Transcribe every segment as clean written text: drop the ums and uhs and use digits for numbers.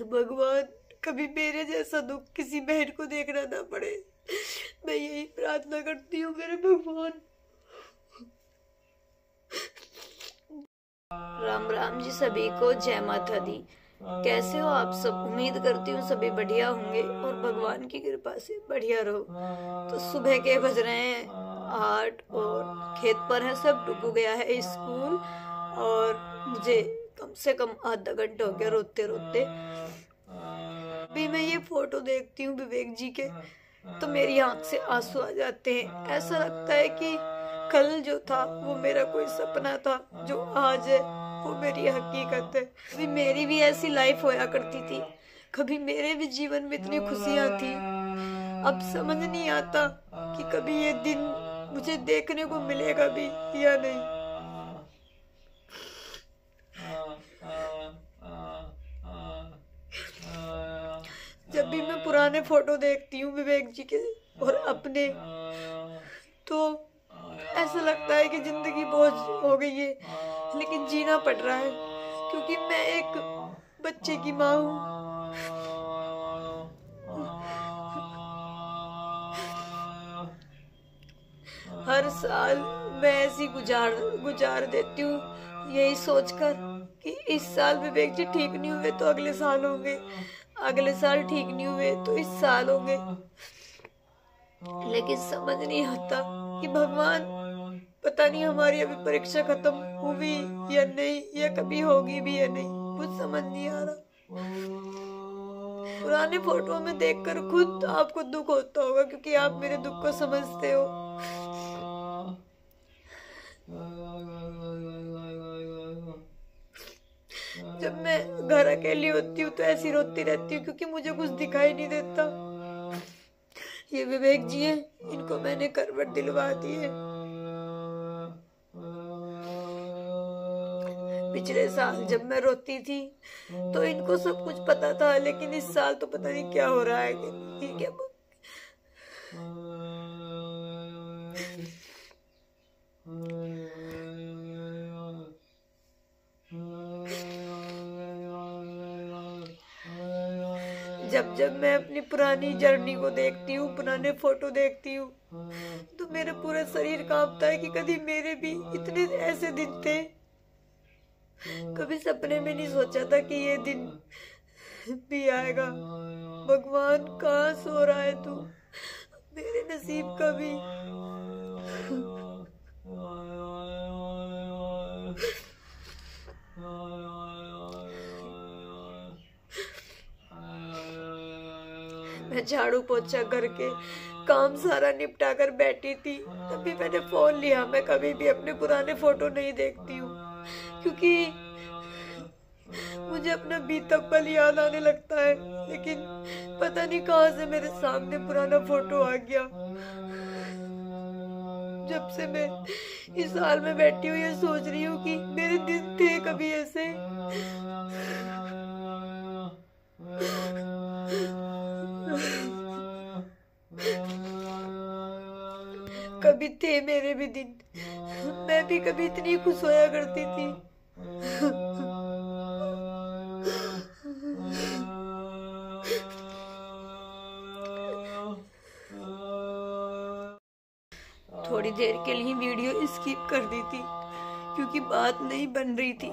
भगवान कभी मेरे जैसा दुख किसी बहन को देखना ना पड़े, मैं यही प्रार्थना करती हूँ मेरे भगवान। राम राम जी सभी को, जय माता दी। कैसे हो आप सब? उम्मीद करती हूँ सभी बढ़िया होंगे और भगवान की कृपा से बढ़िया रहो। तो सुबह के बज रहे हैं 8 और खेत पर है सब, डूब गया है स्कूल और मुझे कम से कम आधा घंटा हो गया रोते रोते। अभी मैं ये फोटो देखती हूँ विवेक जी के तो मेरी आंख से आंसू आ जाते हैं। ऐसा लगता है कि कल जो था वो मेरा कोई सपना था, जो आज है वो मेरी हकीकत है। कभी मेरी भी ऐसी लाइफ होया करती थी, कभी मेरे भी जीवन में इतनी खुशियां थी। अब समझ नहीं आता कि कभी ये दिन मुझे देखने को मिलेगा भी या नहीं। जब भी मैं पुराने फोटो देखती हूँ विवेक जी के और अपने, तो ऐसा लगता है कि जिंदगी बोझ हो गई है, लेकिन जीना पड़ रहा है क्योंकि मैं एक बच्चे की माँ हूँ। हर साल मैं ऐसी गुजार देती हूँ यही सोचकर कि इस साल विवेक जी ठीक नहीं हुए तो अगले साल होंगे, अगले साल ठीक नहीं हुए तो इस साल होंगे। लेकिन समझ नहीं आता कि भगवान, पता नहीं हमारी अभी परीक्षा खत्म हुई या नहीं, या कभी होगी भी या नहीं, कुछ समझ नहीं आ रहा। पुराने फोटो में देखकर खुद आपको दुख होता होगा क्योंकि आप मेरे दुख को समझते हो। जब मैं घर अकेली होती हूँ तो ऐसी रोती रहती हूँ क्योंकि मुझे कुछ दिखाई नहीं देता। ये विवेक जी हैं, इनको मैंने करवट दिलवा दी है। पिछले साल जब मैं रोती थी तो इनको सब कुछ पता था, लेकिन इस साल तो पता नहीं क्या हो रहा है कि क्या। जब जब मैं अपनी पुरानी जर्नी को देखती हूँ, पुराने फोटो देखती हूँ, तो मेरे पूरा शरीर कांपता है कि कभी मेरे भी इतने ऐसे दिन थे। कभी सपने में नहीं सोचा था कि ये दिन भी आएगा। भगवान कहाँ सो रहा है तू, मेरे नसीब का भी। मैं झाड़ू पोछा करके काम सारा निपटा कर बैठी थी, तभी मैंने फोन लिया। मैं कभी भी अपने पुराने फोटो नहीं देखती हूँ क्योंकि मुझे अपना बीता पल याद आने लगता है, लेकिन पता नहीं कहाँ से मेरे सामने पुराना फोटो आ गया। जब से मैं इस हाल में बैठी हूँ ये सोच रही हूँ कि मेरे दिन थे कभी ऐसे। कभी थे मेरे भी दिन, मैं भी कभी इतनी खुश होया करती थी। थोड़ी देर के लिए वीडियो स्किप कर दी थी क्योंकि बात नहीं बन रही थी।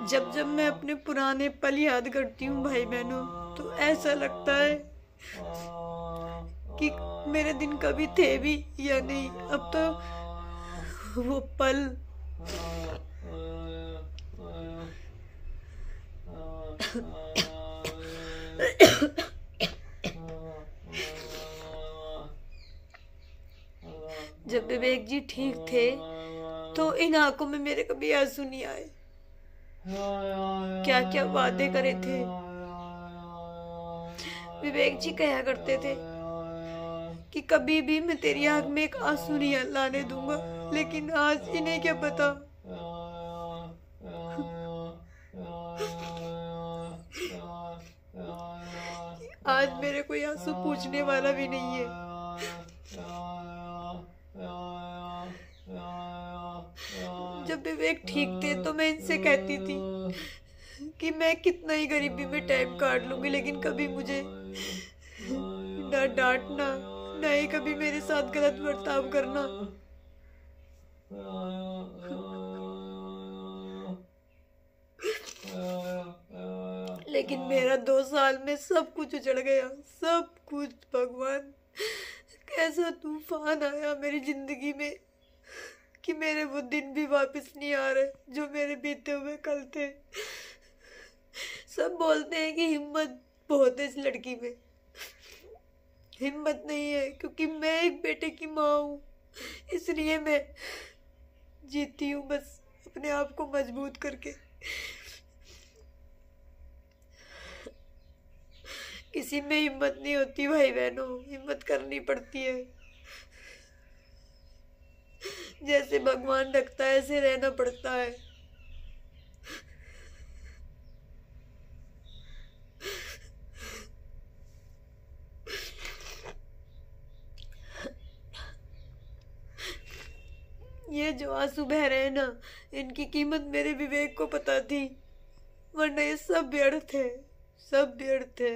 जब जब मैं अपने पुराने पल याद करती हूँ भाई बहनों, तो ऐसा लगता है कि मेरे दिन कभी थे भी या नहीं। अब तो वो पल जब विवेक जी ठीक थे तो इन आंखों में मेरे कभी आंसू नहीं आए। क्या क्या वादे करे थे। विवेक जी कहा करते थे कि कभी भी मैं तेरी आंख में एक आंसू नहीं लाने दूंगा, लेकिन आज इन्हें क्या पता। आज मेरे कोई आंसू पूछने वाला भी नहीं है। जब विवेक ठीक थे तो मैं इनसे कहती थी कि मैं कितना ही गरीबी में टाइम काट लूंगी, लेकिन कभी मुझे ना डांटना, ना ही कभी मेरे साथ गलत बर्ताव करना। लेकिन मेरा 2 साल में सब कुछ उजड़ गया, सब कुछ। भगवान, कैसा तूफान आया मेरी जिंदगी में कि मेरे वो दिन भी वापस नहीं आ रहे जो मेरे बीते हुए कल थे। सब बोलते हैं कि हिम्मत बहुत है इस लड़की में, हिम्मत नहीं है, क्योंकि मैं एक बेटे की माँ हूँ, इसलिए मैं जीती हूँ बस अपने आप को मजबूत करके। किसी में हिम्मत नहीं होती भाई बहनों, हिम्मत करनी पड़ती है। जैसे भगवान रखता है ऐसे रहना पड़ता है। ये जो आंसू बह रहे हैं ना, इनकी कीमत मेरे विवेक को पता थी, वरना ये सब व्यर्थ है, सब व्यर्थ है।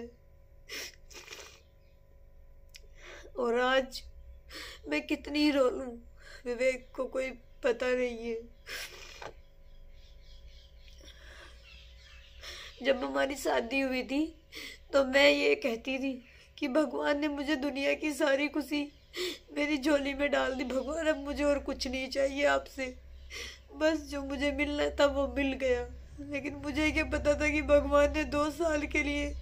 और आज मैं कितनी रो लूं, विवेक को कोई पता नहीं है। जब हमारी शादी हुई थी तो मैं ये कहती थी कि भगवान ने मुझे दुनिया की सारी खुशी मेरी झोली में डाल दी। भगवान, अब मुझे और कुछ नहीं चाहिए आपसे, बस जो मुझे मिलना था वो मिल गया। लेकिन मुझे क्या पता था कि भगवान ने 2 साल के लिए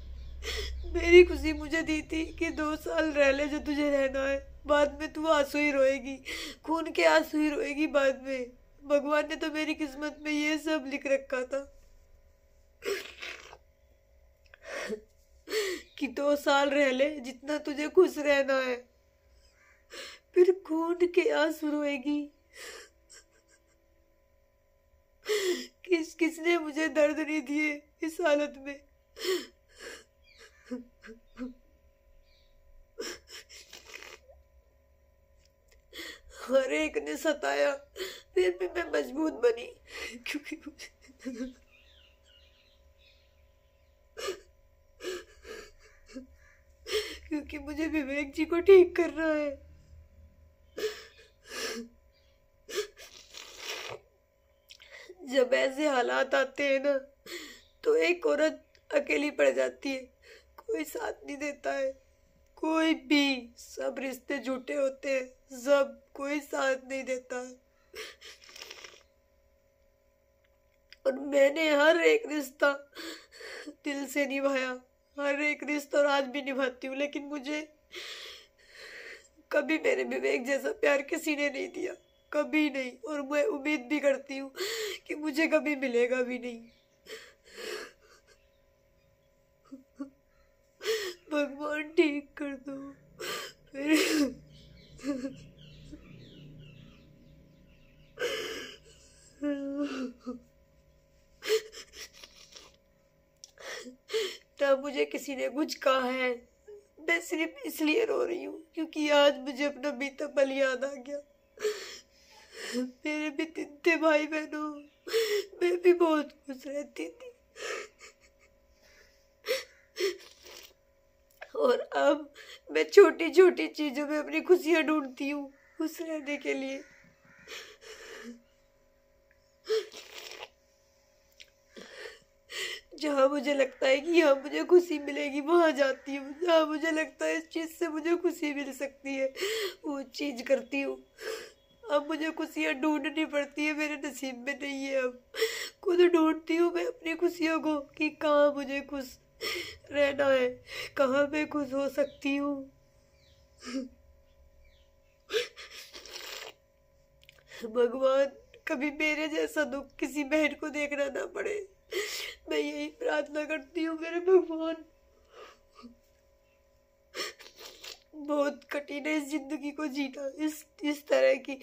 मेरी खुशी मुझे दी थी कि 2 साल रह ले जो तुझे रहना है, बाद में तू आंसू ही रोएगी, खून के आंसू ही रोएगी बाद में। भगवान ने तो मेरी किस्मत में ये सब लिख रखा था कि 2 साल रह ले जितना तुझे खुश रहना है, फिर खून के आंसू रोएगी। किसने मुझे दर्द नहीं दिए इस हालत में। हर एक ने सताया, फिर भी मैं मजबूत बनी, क्योंकि मुझे विवेक जी को ठीक करना है। जब ऐसे हालात आते हैं ना, तो एक औरत अकेली पड़ जाती है, कोई साथ नहीं देता है, कोई भी। सब रिश्ते झूठे होते हैं, सब, कोई साथ नहीं देता है। और मैंने हर एक रिश्ता दिल से निभाया, हर एक रिश्ता, और आज भी निभाती हूँ। लेकिन मुझे कभी मेरे विवेक जैसा प्यार किसी ने नहीं दिया, कभी नहीं। और मैं उम्मीद भी करती हूँ कि मुझे कभी मिलेगा भी नहीं। भगवान ठीक कर दो फिर। ना मुझे किसी ने कुछ कहा है, मैं सिर्फ इसलिए रो रही हूँ क्योंकि आज मुझे अपना बीता पल याद आ गया। मेरे भी 3 थे भाई बहनों, मैं भी बहुत खुश रहती थी। और अब मैं छोटी छोटी चीजों में अपनी खुशियां ढूंढती हूँ खुश रहने के लिए। जहाँ मुझे लगता है कि यहाँ मुझे खुशी मिलेगी वहां जाती हूँ, जहाँ मुझे लगता है इस चीज से मुझे खुशी मिल सकती है वो चीज करती हूँ। अब मुझे खुशियाँ ढूंढनी पड़ती है, मेरे नसीब में नहीं है। अब खुद ढूंढती हूँ मैं अपनी खुशियों को कि कहाँ मुझे खुश रहना है, कहाँ मैं खुश हो सकती हूँ। भगवान, कभी मेरे जैसा दुख किसी बहन को देखना ना पड़े, मैं यही प्रार्थना करती हूँ मेरे भगवान। बहुत कठिन है इस जिंदगी को जीना, इस तरह की,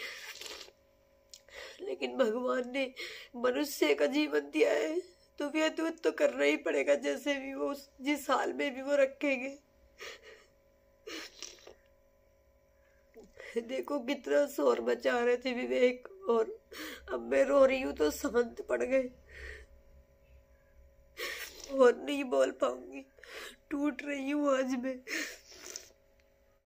लेकिन भगवान ने मनुष्य का जीवन दिया है तो व्यतीत तो करना ही पड़ेगा, जैसे भी वो जिस हाल में भी वो रखेंगे। देखो कितना शोर मचा रहे थे विवेक, और अब मैं रो रही हूँ तो शांत पड़ गए। और नहीं बोल पाऊंगी, टूट रही हूँ आज मैं।